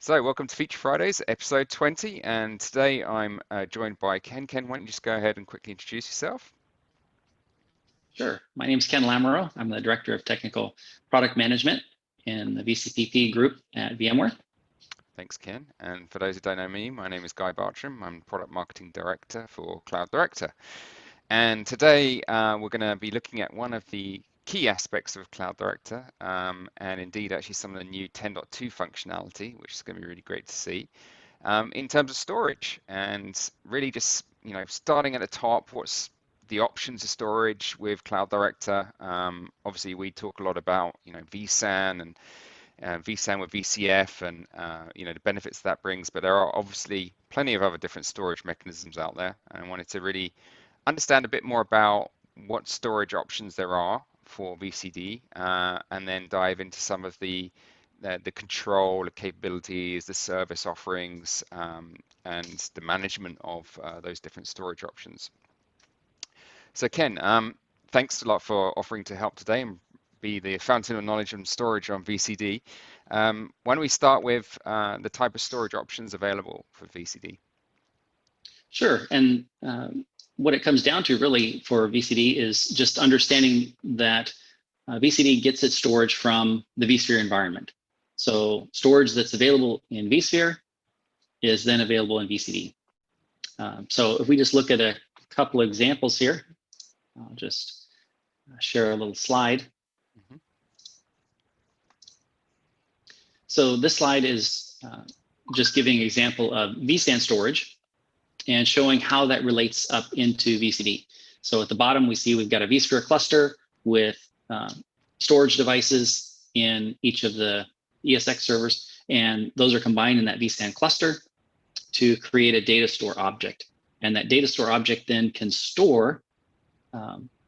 So, welcome to Feature Fridays, episode 20, and today I'm joined by Ken. Ken, why don't you just go ahead and quickly introduce yourself? Sure. My name is Ken Lamoureux. I'm the Director of Technical Product Management in the VCPP group at VMware. Thanks, Ken. And for those who don't know me, my name is Guy Bartram. I'm Product Marketing Director for Cloud Director. And today we're going to be looking at one of the key aspects of Cloud Director, and indeed actually some of the new 10.2 functionality, which is going to be really great to see, in terms of storage. And really just, starting at the top, what's the options of storage with Cloud Director. Obviously, we talk a lot about, vSAN and vSAN with VCF and, the benefits that brings, but there are obviously plenty of other different storage mechanisms out there. And I wanted to really understand a bit more about what storage options there are for VCD, and then dive into some of the control, the capabilities, the service offerings, and the management of those different storage options. So Ken, thanks a lot for offering to help today and be the fountain of knowledge and storage on VCD. Why don't we start with the type of storage options available for VCD? Sure. And what it comes down to really for VCD is just understanding that VCD gets its storage from the vSphere environment. So storage that's available in vSphere is then available in VCD. So if we just look at a couple of examples here, I'll just share a little slide. Mm-hmm. So this slide is just giving an example of vSAN storage and showing how that relates up into VCD. So at the bottom, we see we've got a vSphere cluster with storage devices in each of the ESX servers, and those are combined in that vSAN cluster to create a data store object. And that data store object then can store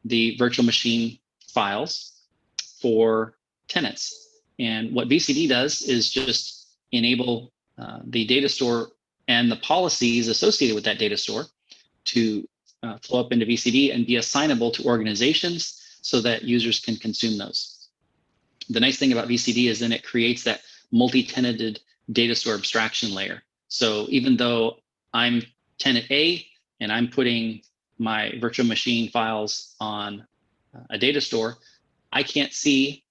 the virtual machine files for tenants. And what VCD does is just enable the data store and the policies associated with that data store to flow up into VCD and be assignable to organizations so that users can consume those. The nice thing about VCD is then it creates that multi-tenanted data store abstraction layer. So even though I'm tenant A and I'm putting my virtual machine files on a data store, I can't see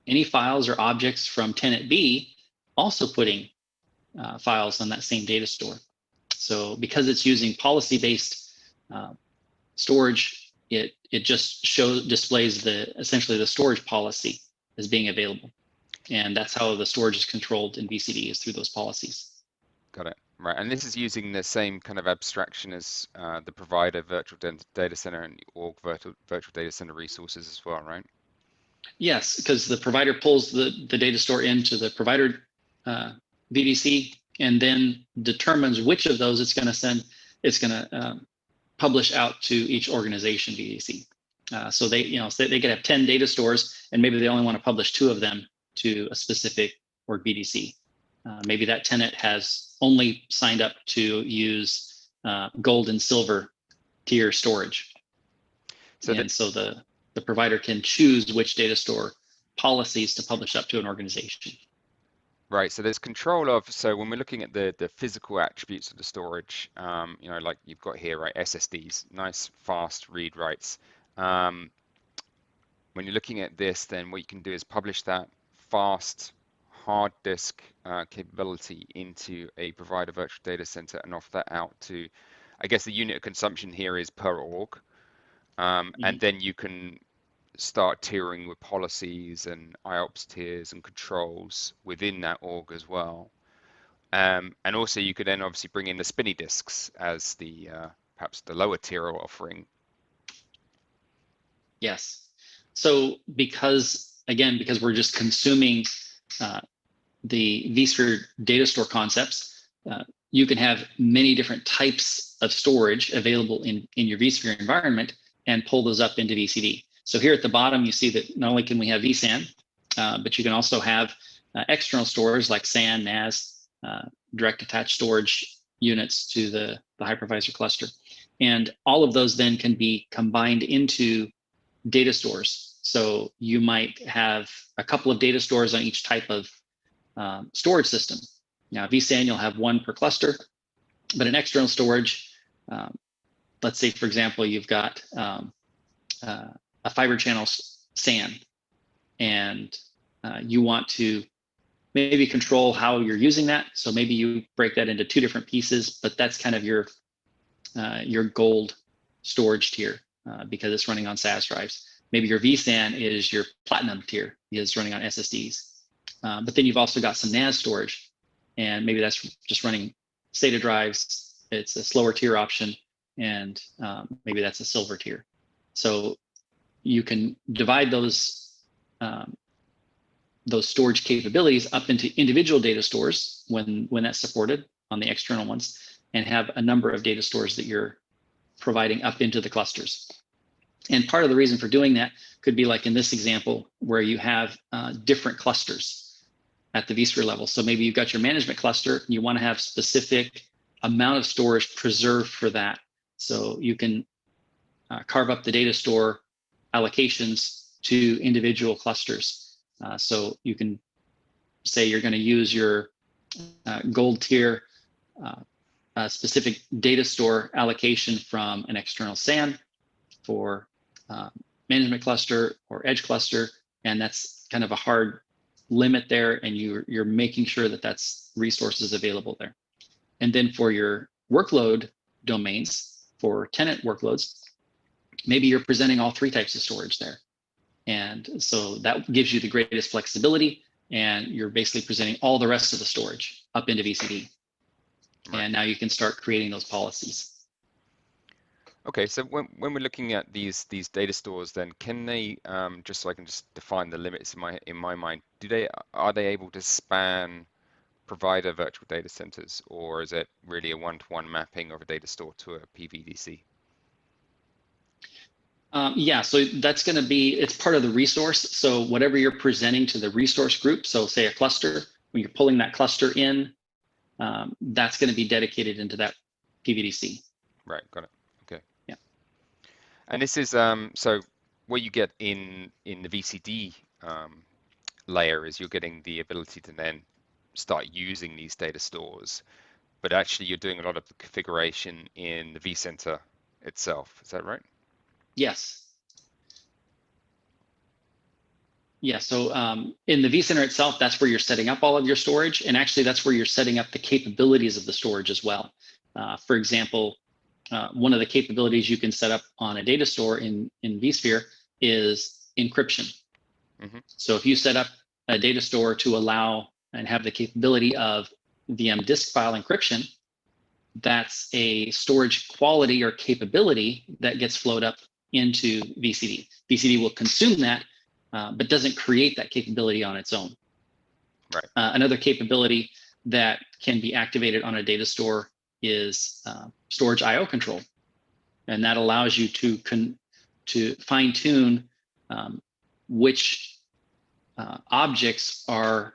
any files or objects from tenant B also putting files on that same data store. So because it's using policy-based storage, it just displays essentially the storage policy as being available. And that's how the storage is controlled in VCD, is through those policies. Got it. Right, and this is using the same kind of abstraction as the provider virtual data center and org virtual data center resources as well, right? Yes, because the provider pulls the data store into the provider VDC and then determines which of those it's going to send. It's going to publish out to each organization VDC. So they could have 10 data stores, and maybe they only want to publish 2 of them to a specific org VDC. Maybe that tenant has only signed up to use gold and silver tier storage. So the provider can choose which data store policies to publish up to an organization. Right, so there's control of, so when we're looking at the physical attributes of the storage, like you've got here, right, SSDs, nice, fast read writes. When you're looking at this, then what you can do is publish that fast hard disk capability into a provider virtual data center and offer that out to, I guess the unit of consumption here is per org. And then you can start tiering with policies and IOPS tiers and controls within that org as well. And also you could then obviously bring in the spinny disks as the perhaps the lower tier offering. Yes. So because we're just consuming the vSphere data store concepts, you can have many different types of storage available in your vSphere environment and pull those up into VCD. So here at the bottom, you see that not only can we have vSAN, but you can also have external storage like SAN, NAS, direct attached storage units to the hypervisor cluster. And all of those then can be combined into data stores. So you might have a couple of data stores on each type of storage system. Now, vSAN, you'll have one per cluster, but in external storage, let's say, for example, you've got a fiber channel SAN, and you want to maybe control how you're using that. So maybe you break that into two different pieces, but that's kind of your gold storage tier because it's running on SAS drives. Maybe your vSAN is your platinum tier, is running on SSDs. But then you've also got some NAS storage, and maybe that's just running SATA drives. It's a slower tier option, and maybe that's a silver tier. So you can divide those storage capabilities up into individual data stores when that's supported on the external ones, and have a number of data stores that you're providing up into the clusters. And part of the reason for doing that could be like in this example where you have different clusters at the vSphere level. So maybe you've got your management cluster, and you want to have specific amount of storage preserved for that. So you can carve up the data store allocations to individual clusters. So you can say you're going to use your gold tier specific data store allocation from an external SAN for management cluster or edge cluster, and that's kind of a hard limit there, and you're making sure that that's resources available there. And then for your workload domains, for tenant workloads, maybe you're presenting all three types of storage there. And so that gives you the greatest flexibility, and you're basically presenting all the rest of the storage up into VCD. Right. And now you can start creating those policies. Okay, so when we're looking at these data stores, then can they just so I can just define the limits in my mind, are they able to span provider virtual data centers, or is it really a one-to-one mapping of a data store to a PVDC? Yeah, so that's going to be, it's part of the resource. So whatever you're presenting to the resource group, so say a cluster, when you're pulling that cluster in, that's going to be dedicated into that PVDC. Right, got it. Okay. Yeah. And this is so what you get in the VCD layer is you're getting the ability to then start using these data stores, but actually you're doing a lot of the configuration in the vCenter itself. Is that right? Yes. Yeah, so in the vCenter itself, that's where you're setting up all of your storage, and actually that's where you're setting up the capabilities of the storage as well. For example, one of the capabilities you can set up on a data store in vSphere is encryption. Mm-hmm. So if you set up a data store to allow and have the capability of VM disk file encryption, that's a storage quality or capability that gets flowed up into VCD. VCD will consume that, but doesn't create that capability on its own. Right. Another capability that can be activated on a data store is storage I/O control, and that allows you to fine-tune which objects are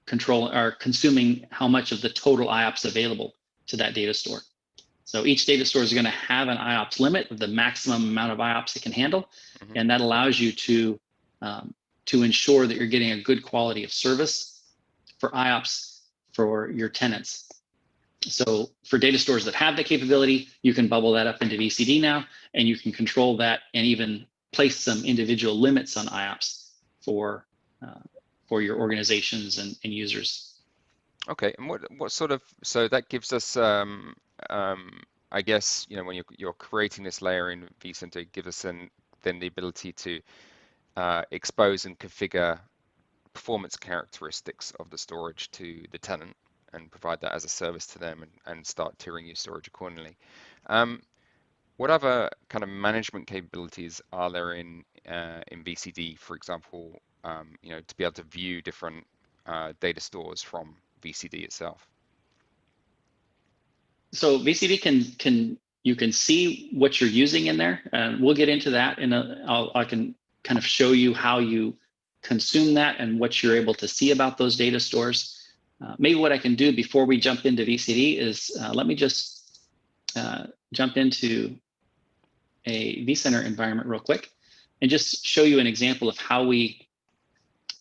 consuming how much of the total IOPS available to that data store. So each data store is going to have an IOPS limit of the maximum amount of IOPS it can handle, mm-hmm. and that allows you to ensure that you're getting a good quality of service for IOPS for your tenants. So for data stores that have the capability, you can bubble that up into VCD now, and you can control that and even place some individual limits on IOPS for your organizations and users. Okay, and what sort of, so that gives us, I guess, when you're creating this layer in vCenter, it gives us then the ability to expose and configure performance characteristics of the storage to the tenant and provide that as a service to them and start tiering your storage accordingly. What other kind of management capabilities are there in VCD, for example, to be able to view different data stores from VCD itself? So VCD you can see what you're using in there, and we'll get into that. I can kind of show you how you consume that and what you're able to see about those data stores. Maybe what I can do before we jump into VCD is let me just jump into a vCenter environment real quick and just show you an example of how we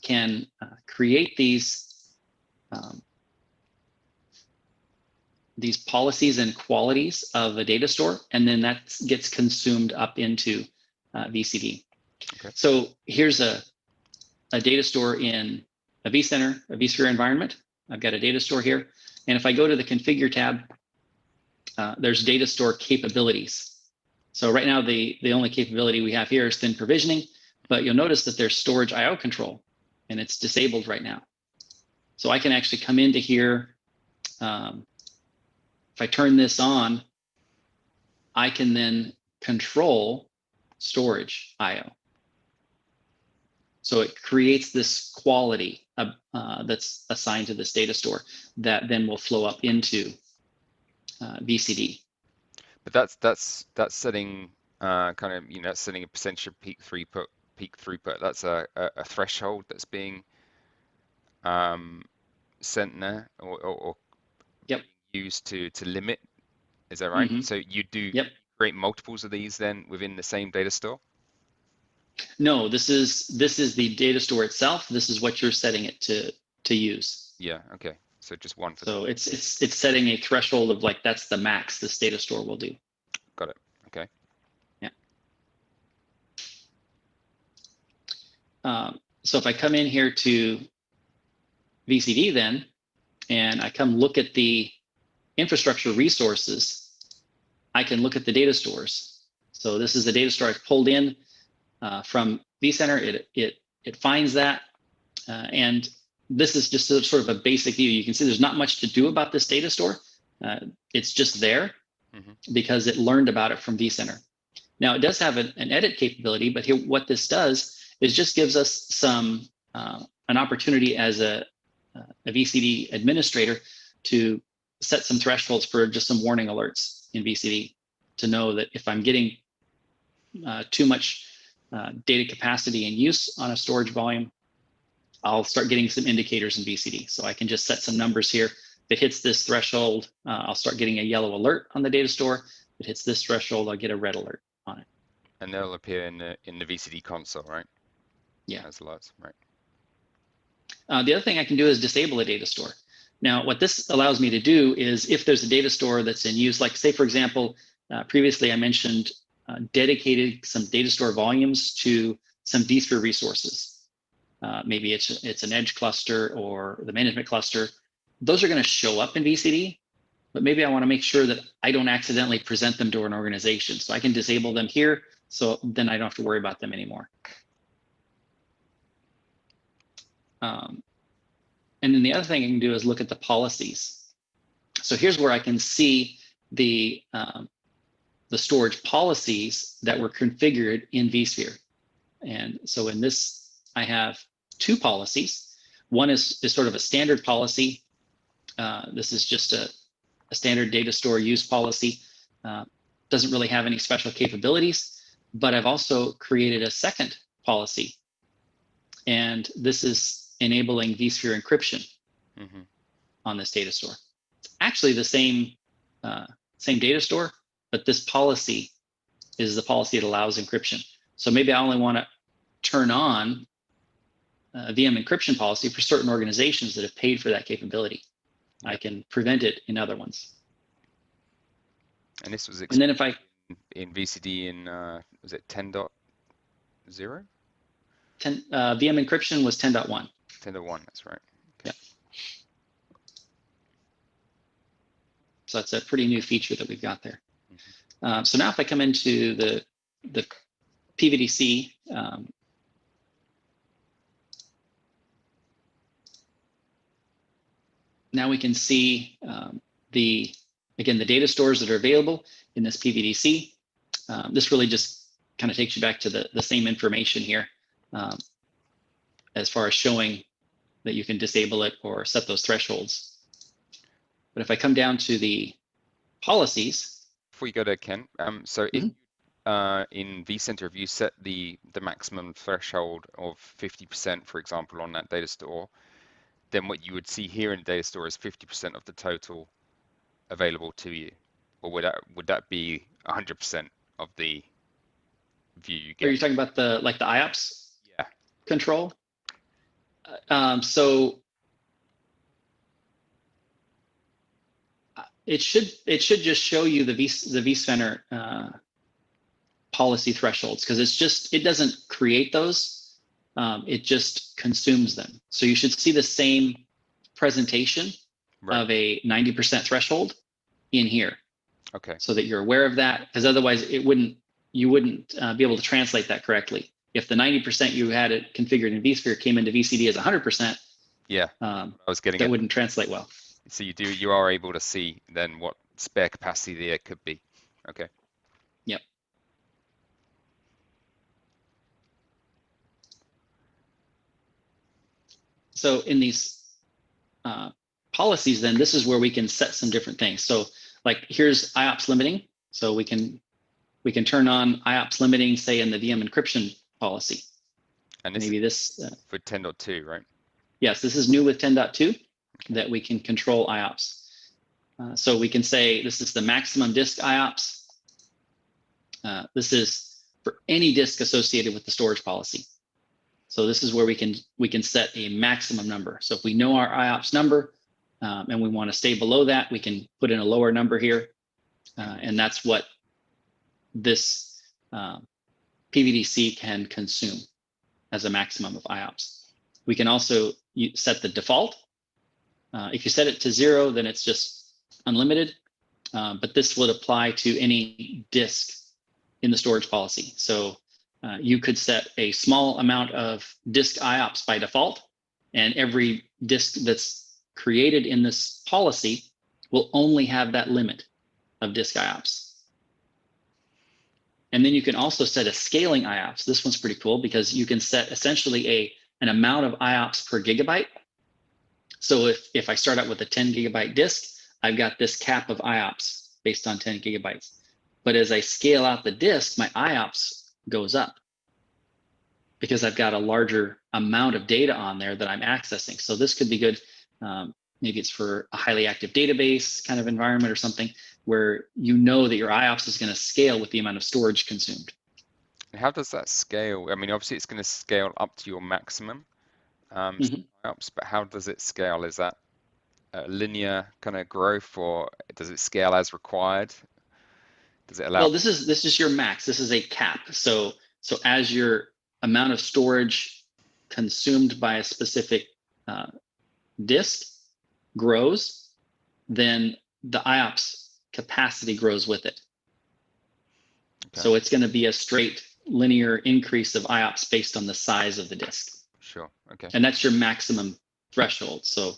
can create these these policies and qualities of a data store, and then that gets consumed up into VCD. Okay. So here's a data store in a vCenter, a vSphere environment. I've got a data store here. And if I go to the Configure tab, there's Datastore Capabilities. So right now, the only capability we have here is thin provisioning, but you'll notice that there's storage IO control, and it's disabled right now. So I can actually come into here. If I turn this on, I can then control storage IO. So it creates this quality that's assigned to this data store that then will flow up into VCD. But that's setting kind of, that's setting a percentage of peak throughput. That's a threshold that's being sent there or Yep. used to limit. Is that right? Mm-hmm. So you do Yep. create multiples of these then within the same data store? No, this is the data store itself. This is what you're setting it to use. Yeah. Okay. So just one for. So it's setting a threshold of like that's the max this data store will do. Got it. Okay. Yeah. So if I come in here to VCD then, and I come look at the infrastructure resources, I can look at the data stores. So this is the data store I've pulled in from vCenter. It finds that, and this is just sort of a basic view. You can see there's not much to do about this data store. It's just there because it learned about it from vCenter. Now it does have an edit capability, but here what this does is just gives us some an opportunity as a VCD administrator to set some thresholds for just some warning alerts in VCD to know that if I'm getting too much data capacity and use on a storage volume, I'll start getting some indicators in VCD. So I can just set some numbers here. If it hits this threshold, I'll start getting a yellow alert on the data store. If it hits this threshold, I'll get a red alert on it. And they'll appear in the VCD console, right? Yeah. As alerts, right? The other thing I can do is disable a data store. Now, what this allows me to do is if there's a data store that's in use, like say, for example, previously I mentioned dedicated some data store volumes to some vSphere resources. Maybe it's an edge cluster or the management cluster. Those are going to show up in VCD, but maybe I want to make sure that I don't accidentally present them to an organization. So I can disable them here, so then I don't have to worry about them anymore. And then the other thing I can do is look at the policies. So here's where I can see the storage policies that were configured in vSphere. And so in this, I have two policies. One is sort of a standard policy. This is just a standard data store use policy. Doesn't really have any special capabilities, but I've also created a second policy. And this is enabling vSphere encryption on this data store. It's actually the same data store, but this policy is the policy that allows encryption. So maybe I only want to turn on a VM encryption policy for certain organizations that have paid for that capability. I can prevent it in other ones. And this was and then if I in VCD in was it 10.0? VM encryption was 10.1. 10.1, that's right. Okay. Yeah. So that's a pretty new feature that we've got there. So now if I come into the PVDC, now we can see the data stores that are available in this PVDC. This really just kind of takes you back to the same information here as far as showing that you can disable it or set those thresholds. But if I come down to the policies. Before you go there, Ken, so if in vCenter, if you set the maximum threshold of 50%, for example, on that data store, then what you would see here in the data store is 50% of the total available to you, or would that be 100% of the view you get? Are you talking about the IOPS control? it should just show you the vCenter policy thresholds, because it doesn't create those, it just consumes them. So you should see the same presentation of a 90% threshold in here. Okay. So that you're aware of that, because otherwise you wouldn't be able to translate that correctly. If the 90% you had it configured in vSphere came into VCD as 100%, I was getting that wouldn't translate well. So you are able to see then what spare capacity there could be. Okay. Yep. So in these policies, then this is where we can set some different things. So like here's IOPS limiting. So we can turn on IOPS limiting, say in the VM encryption policy. And this maybe this for 10.2, right? Yes, this is new with 10.2 that we can control IOPS. So we can say this is the maximum disk IOPS. This is for any disk associated with the storage policy. So this is where we can set a maximum number. So if we know our IOPS number and we want to stay below that, we can put in a lower number here. And that's what this PVDC can consume as a maximum of IOPS. We can also set the default. If you set it to 0, then it's just unlimited. But this would apply to any disk in the storage policy. So you could set a small amount of disk IOPS by default, and every disk that's created in this policy will only have that limit of disk IOPS. And then you can also set a scaling IOPS. This one's pretty cool because you can set essentially an amount of IOPS per gigabyte. So if I start out with a 10 gigabyte disk, I've got this cap of IOPS based on 10 gigabytes. But as I scale out the disk, my IOPS goes up because I've got a larger amount of data on there that I'm accessing. So this could be good. Maybe it's for a highly active database kind of environment or something where you know that your IOPS is going to scale with the amount of storage consumed. And how does that scale? I mean, obviously it's going to scale up to your maximum IOPS, but how does it scale? Is that a linear kind of growth, or does it scale as required? Does it allow? Well, this is your max. This is a cap. So as your amount of storage consumed by a specific disk grows, then the IOPS capacity grows with it. Okay. So it's going to be a straight linear increase of IOPS based on the size of the disk. Sure. Okay. And that's your maximum threshold. So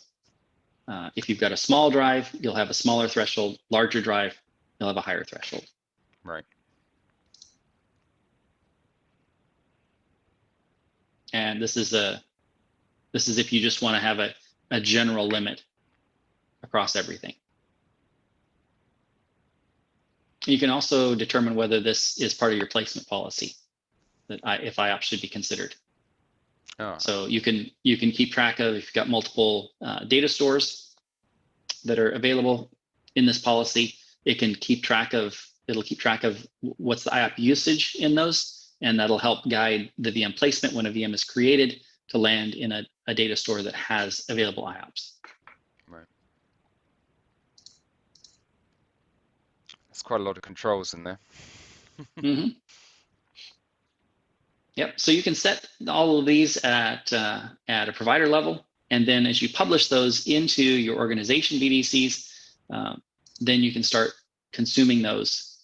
if you've got a small drive, you'll have a smaller threshold. Larger drive, you'll have a higher threshold. Right. And this is if you just want to have a general limit across everything. You can also determine whether this is part of your placement policy, that if IOPS should be considered. Oh. So you can keep track of, if you've got multiple data stores that are available in this policy, it'll keep track of what's the IOPS usage in those, and that'll help guide the VM placement when a VM is created to land in a data store that has available IOPS. Right. There's quite a lot of controls in there. Yep. So you can set all of these at a provider level, and then as you publish those into your organization VDCs, then you can start consuming those.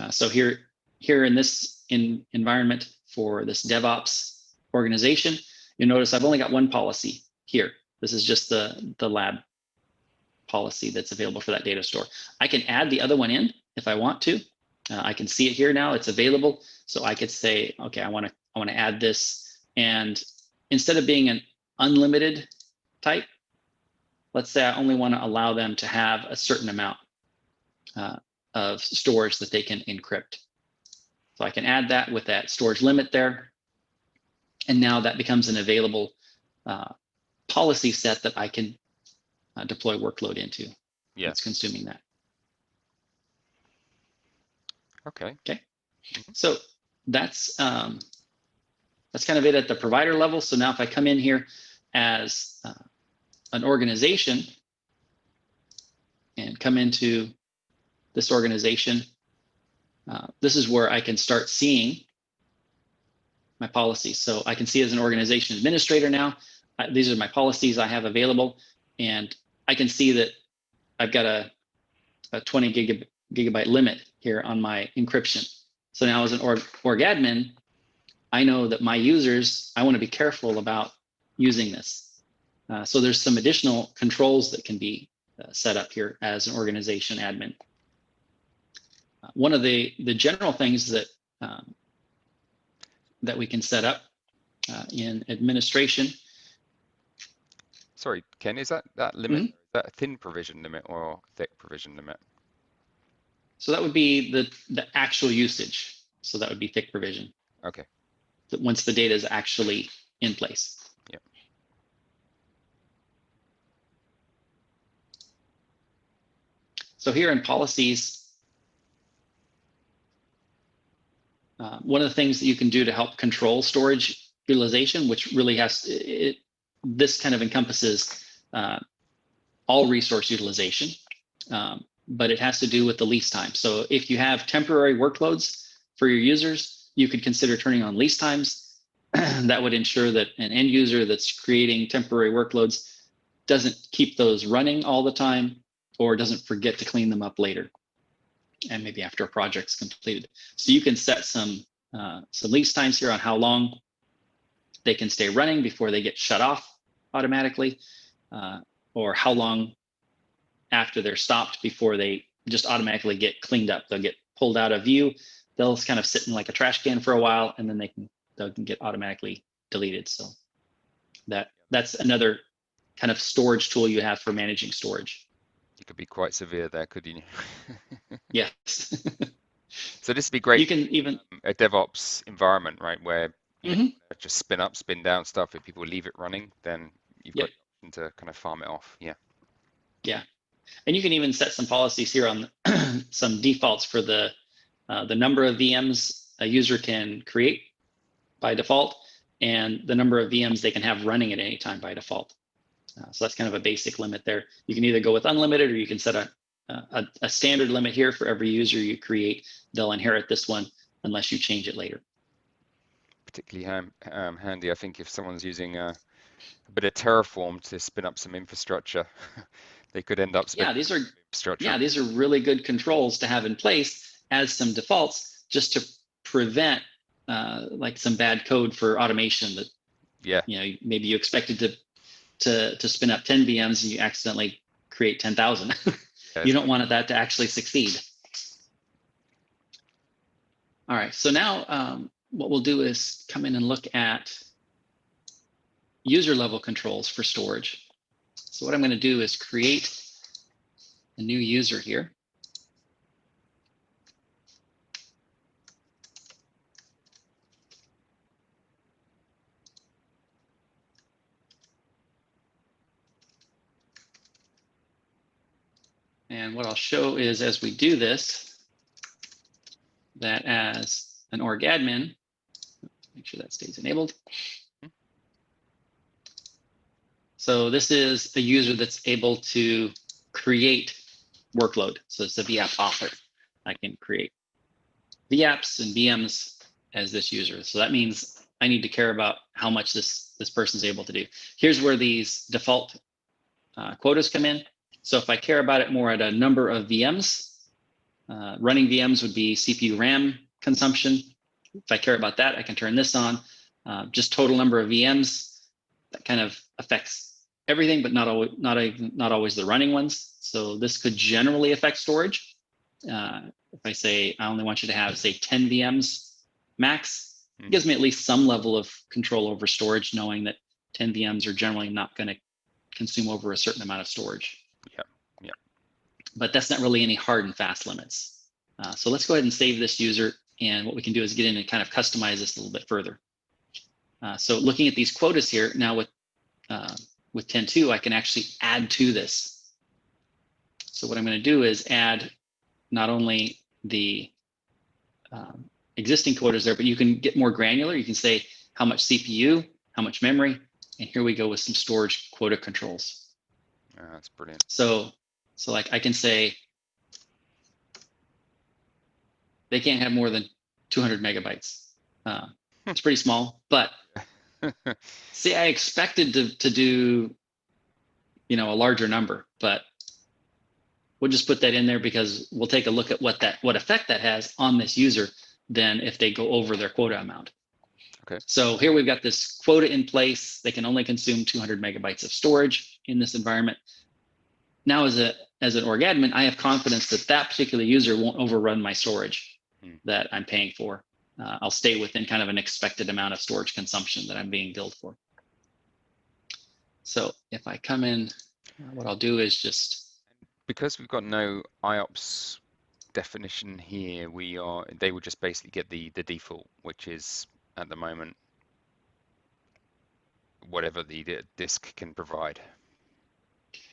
So here in this environment for this DevOps organization, you notice I've only got one policy here. This is just the lab policy that's available for that data store. I can add the other one in if I want to. I can see it here now. It's available. So I could say, okay, I want to add this, and instead of being an unlimited type, let's say I only want to allow them to have a certain amount of storage that they can encrypt. So I can add that with that storage limit there. And now that becomes an available policy set that I can deploy workload into. Yeah. It's consuming that. Okay. Okay. So that's kind of it at the provider level. So now if I come in here as an organization and come into this organization, this is where I can start seeing my policies. So I can see as an organization administrator now, these are my policies I have available, and I can see that I've got a 20 gigabyte limit here on my encryption. So now as an org admin, I know that my users, I want to be careful about using this. So there's some additional controls that can be set up here as an organization admin. One of the general things that that we can set up in administration. Sorry, Ken, is that limit, is that a thin provision limit or thick provision limit? So that would be the actual usage. So that would be thick provision. Okay. Once the data is actually in place. Yep. So here in policies, one of the things that you can do to help control storage utilization, which really has, this kind of encompasses all resource utilization, but it has to do with the lease time. So if you have temporary workloads for your users, you could consider turning on lease times. That would ensure that an end user that's creating temporary workloads doesn't keep those running all the time or doesn't forget to clean them up later, and maybe after a project's completed. So you can set some lease times here on how long they can stay running before they get shut off automatically, or how long after they're stopped before they just automatically get cleaned up. They'll get pulled out of view. They'll kind of sit in like a trash can for a while, and then they can get automatically deleted. So that's another kind of storage tool you have for managing storage. You could be quite severe there, couldn't you? Yes. So this would be great. You can even a DevOps environment, right, where you just spin up, spin down stuff. If people leave it running, then you've got the option to kind of farm it off. Yeah. Yeah, and you can even set some policies here on some defaults for the number of VMs a user can create by default, and the number of VMs they can have running at any time by default. So that's kind of a basic limit there. You can either go with unlimited, or you can set a standard limit here for every user you create. They'll inherit this one unless you change it later. Particularly handy, I think, if someone's using a bit of Terraform to spin up some infrastructure, they could end up spinning these are really good controls to have in place as some defaults, just to prevent like some bad code for automation that maybe you expected to spin up 10 VMs and you accidentally create 10,000. You don't want that to actually succeed. All right, so now what we'll do is come in and look at user level controls for storage. So what I'm going to do is create a new user here. And what I'll show is, as we do this, that as an org admin, make sure that stays enabled. So this is a user that's able to create workload. So it's a VApp author. I can create VApps and VMs as this user. So that means I need to care about how much this person's able to do. Here's where these default quotas come in. So if I care about it more at a number of VMs, running VMs would be CPU RAM consumption. If I care about that, I can turn this on. Just total number of VMs, that kind of affects everything, but not always the running ones. So this could generally affect storage. If I say I only want you to have, say, 10 VMs max, it gives me at least some level of control over storage, knowing that 10 VMs are generally not going to consume over a certain amount of storage. Yeah. But that's not really any hard and fast limits. So let's go ahead and save this user. And what we can do is get in and kind of customize this a little bit further. So looking at these quotas here, now with 10.2, I can actually add to this. So what I'm going to do is add not only the existing quotas there, but you can get more granular. You can say how much CPU, how much memory, and here we go with some storage quota controls. That's brilliant. So So like I can say they can't have more than 200 megabytes. It's pretty small, but see, I expected to do, a larger number, but we'll just put that in there because we'll take a look at what effect that has on this user then if they go over their quota amount. Okay. So here we've got this quota in place. They can only consume 200 megabytes of storage in this environment. Now, as an org admin, I have confidence that that particular user won't overrun my storage that I'm paying for. I'll stay within kind of an expected amount of storage consumption that I'm being billed for. So if I come in, what I'll do is just, because we've got no IOPS definition here, they would just basically get the default, which is at the moment whatever the disk can provide.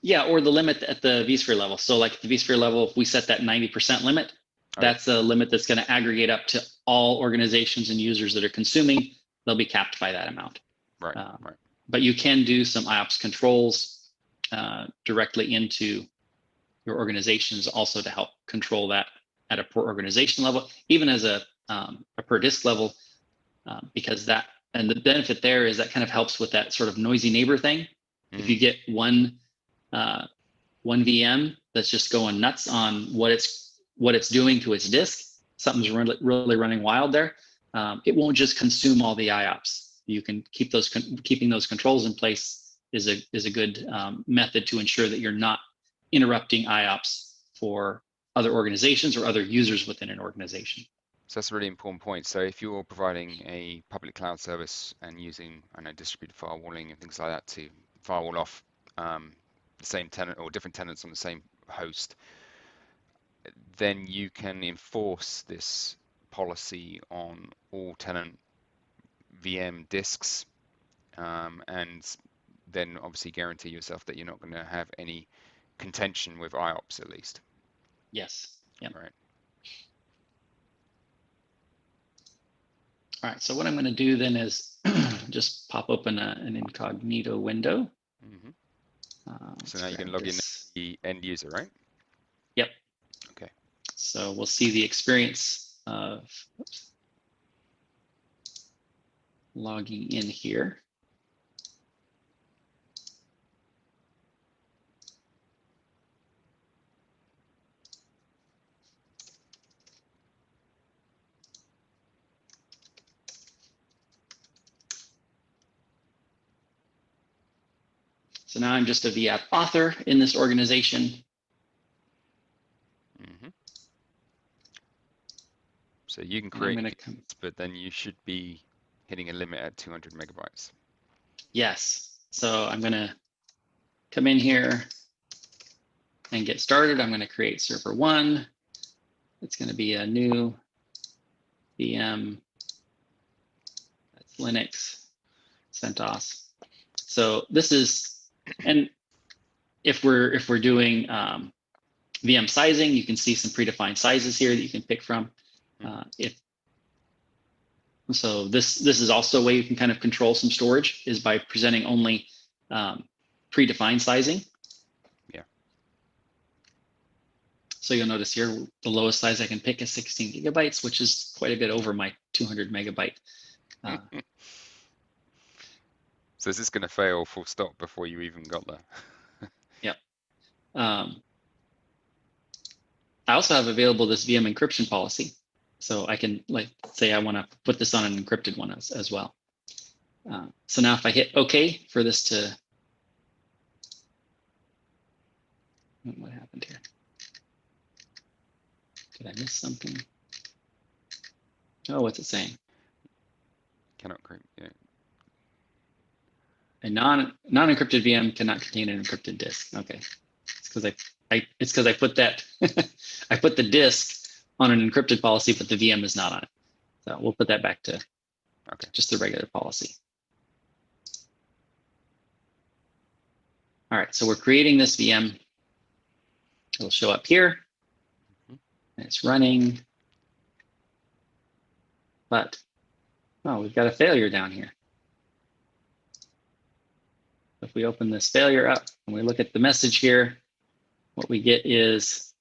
Yeah, or the limit at the vSphere level. So like at the vSphere level, if we set that 90% limit, that's a limit that's going to aggregate up to all organizations and users that are consuming. They'll be capped by that amount. Right, right. But you can do some IOPS controls directly into your organizations also to help control that at a per organization level, even as a per disk level, because that, and the benefit there is that kind of helps with that sort of noisy neighbor thing. If you get one VM that's just going nuts on what it's doing to its disk, something's really running wild there. It won't just consume all the IOPS. You can keep keeping those controls in place is a good method to ensure that you're not interrupting IOPS for other organizations or other users within an organization. So that's a really important point. So if you're providing a public cloud service and using, distributed firewalling and things like that to firewall off the same tenant or different tenants on the same host, then you can enforce this policy on all tenant VM disks, and then obviously guarantee yourself that you're not going to have any contention with IOPS at least. Yes. Yep. Right. All right. So what I'm going to do then is just pop open an incognito window. So now you can log in as the end user, right? Yep. Okay. So we'll see the experience of logging in here. So now I'm just a VApp author in this organization. So you can create, but then you should be hitting a limit at 200 megabytes. Yes. So I'm going to come in here and get started. I'm going to create server 1. It's going to be a new VM. That's Linux, CentOS. So this is, and if we're doing VM sizing, you can see some predefined sizes here that you can pick from. So this is also a way you can kind of control some storage, is by presenting only predefined sizing. Yeah. So you'll notice here the lowest size I can pick is 16 gigabytes, which is quite a bit over my 200 megabyte. So is this going to fail full stop before you even got there? Yep. I also have available this VM encryption policy. So I can, like, say I want to put this on an encrypted one as well. So now if I hit OK for this to, what happened here? Did I miss something? Oh, what's it saying? Cannot encrypt. Yeah. A non-encrypted VM cannot contain an encrypted disk. Okay, it's because I put that I put the disk on an encrypted policy, but the VM is not on it. So we'll put that back to just the regular policy. All right, so we're creating this VM. It'll show up here. And it's running. But, oh, we've got a failure down here. If we open this failure up and we look at the message here, what we get is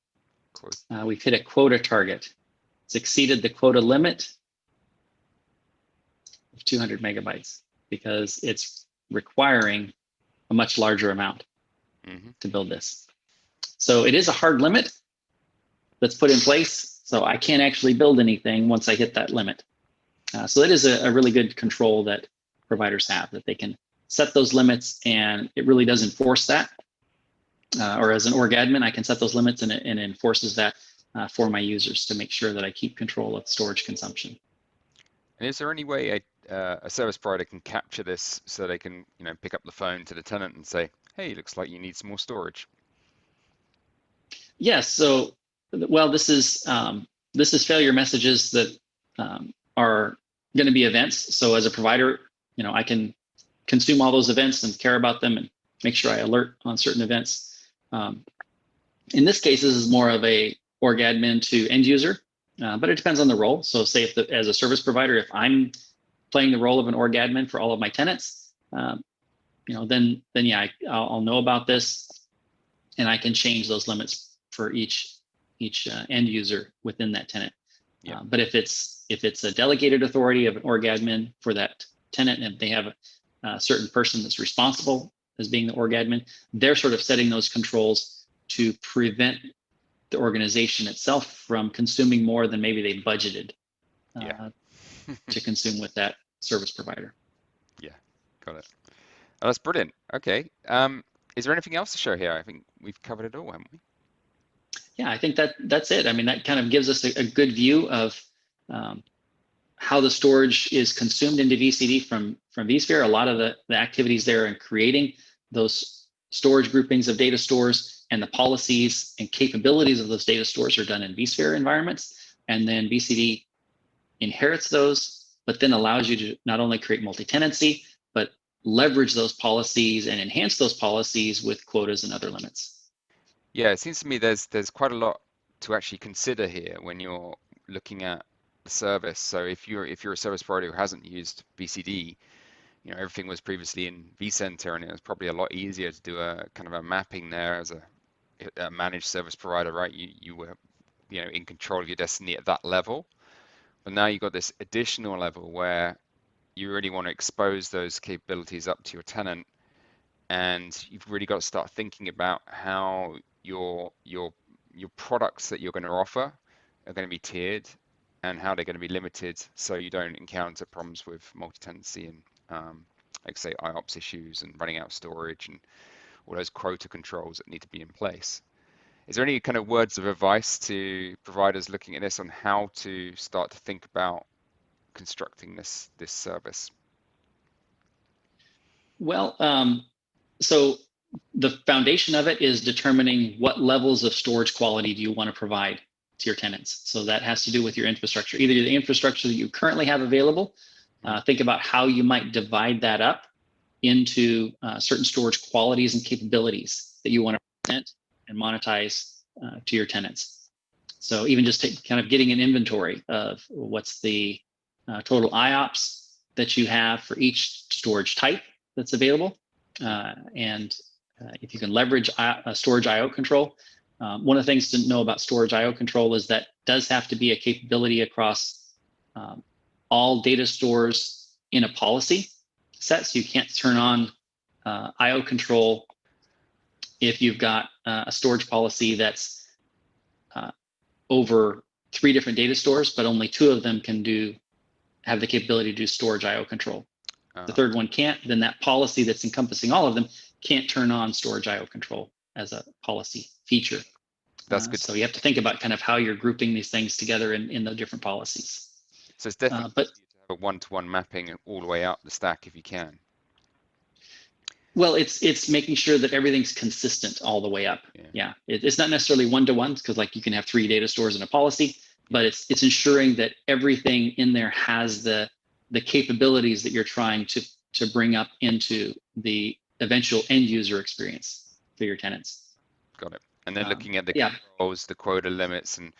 Quote. we've hit a quota target. It's exceeded the quota limit of 200 megabytes because it's requiring a much larger amount to build this. So it is a hard limit that's put in place. So I can't actually build anything once I hit that limit. So that is a really good control that providers have, that they can set those limits and it really does enforce that. Or as an org admin, I can set those limits and it enforces that for my users to make sure that I keep control of storage consumption. And is there any way a service provider can capture this so they can, pick up the phone to the tenant and say, "Hey, looks like you need some more storage"? Yes. So, well, this is failure messages that are going to be events. So as a provider, I can consume all those events and care about them and make sure I alert on certain events. In this case, this is more of a org admin to end user, but it depends on the role. So say if as a service provider, if I'm playing the role of an org admin for all of my tenants, then yeah, I'll know about this and I can change those limits for each end user within that tenant. Yeah. But if it's a delegated authority of an org admin for that tenant, and they have a certain person that's responsible as being the org admin, they're sort of setting those controls to prevent the organization itself from consuming more than maybe they budgeted to consume with that service provider. Yeah, got it. Oh, that's brilliant. Okay. Is there anything else to show here? I think we've covered it all, haven't we? Yeah, I think that's it. I mean, that kind of gives us a good view of how the storage is consumed into VCD from vSphere. A lot of the activities there in creating those storage groupings of data stores and the policies and capabilities of those data stores are done in vSphere environments. And then VCD inherits those, but then allows you to not only create multi-tenancy, but leverage those policies and enhance those policies with quotas and other limits. Yeah, it seems to me there's quite a lot to actually consider here when you're looking at the service. So if you're a service provider who hasn't used VCD, everything was previously in vCenter, and it was probably a lot easier to do a kind of a mapping there as a managed service provider, right? You were in control of your destiny at that level. But now you've got this additional level where you really want to expose those capabilities up to your tenant, and you've really got to start thinking about how your products that you're going to offer are going to be tiered and how they're going to be limited so you don't encounter problems with multi-tenancy and like say IOPS issues and running out of storage and all those quota controls that need to be in place. Is there any kind of words of advice to providers looking at this on how to start to think about constructing this service? Well, so the foundation of it is determining what levels of storage quality do you want to provide to your tenants. So that has to do with your infrastructure, either the infrastructure that you currently have available. Think about how you might divide that up into certain storage qualities and capabilities that you want to present and monetize to your tenants. So even just kind of getting an inventory of what's the total IOPS that you have for each storage type that's available. And if you can leverage storage IO control, one of the things to know about storage IO control is that does have to be a capability across all data stores in a policy set. So you can't turn on IO control if you've got a storage policy that's over 3 different data stores, but only 2 of them have the capability to do storage IO control. The third one can't, then that policy that's encompassing all of them can't turn on storage IO control as a policy feature. That's good. So you have to think about kind of how you're grouping these things together in the different policies. So it's definitely to have a one-to-one mapping all the way up the stack if you can. Well, it's making sure that everything's consistent all the way up. Yeah. It's not necessarily one-to-one because like you can have 3 data stores in a policy, but it's ensuring that everything in there has the capabilities that you're trying to bring up into the eventual end user experience for your tenants. Got it. And then looking at the controls, the quota limits, and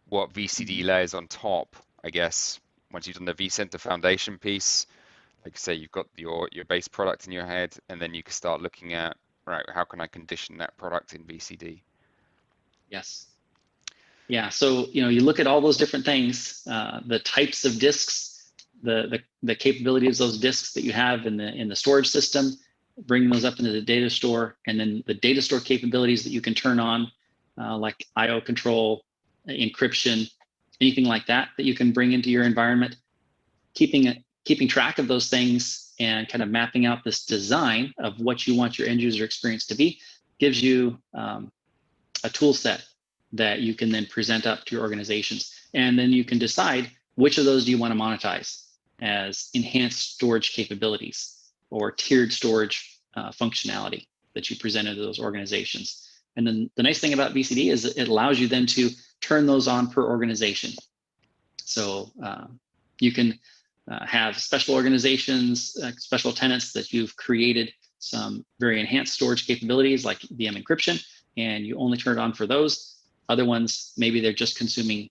what VCD layers on top, I guess, once you've done the vCenter foundation piece, like say you've got your base product in your head, and then you can start looking at, right, how can I condition that product in VCD? Yes. Yeah. So you look at all those different things, the types of disks, the capabilities of those disks that you have in the storage system, bring those up into the data store, and then the data store capabilities that you can turn on, like I/O control, encryption, anything like that you can bring into your environment. Keeping track of those things and kind of mapping out this design of what you want your end user experience to be gives you a tool set that you can then present up to your organizations. And then you can decide which of those do you want to monetize as enhanced storage capabilities or tiered storage functionality that you present to those organizations. And then the nice thing about VCD is it allows you then to turn those on per organization. So you can have special organizations, special tenants that you've created some very enhanced storage capabilities like VM encryption, and you only turn it on for those. Other ones, maybe they're just consuming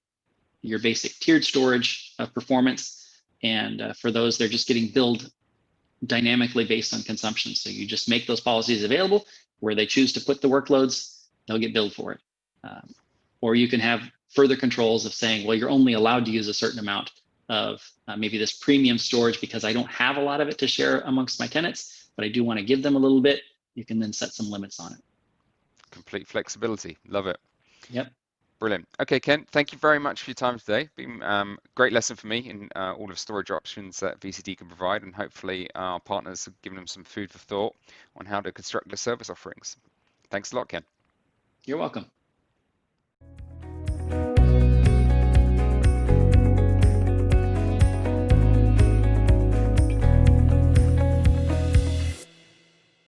your basic tiered storage performance, and for those, they're just getting billed dynamically based on consumption. So you just make those policies available where they choose to put the workloads, they'll get billed for it. Or you can have further controls of saying, well, you're only allowed to use a certain amount of maybe this premium storage because I don't have a lot of it to share amongst my tenants, but I do want to give them a little bit. You can then set some limits on it. Complete flexibility. Love it. Yep. Brilliant. Okay, Ken, thank you very much for your time today. Been great lesson for me in all of storage options that VCD can provide, and hopefully our partners have given them some food for thought on how to construct their service offerings. Thanks a lot, Ken. You're welcome.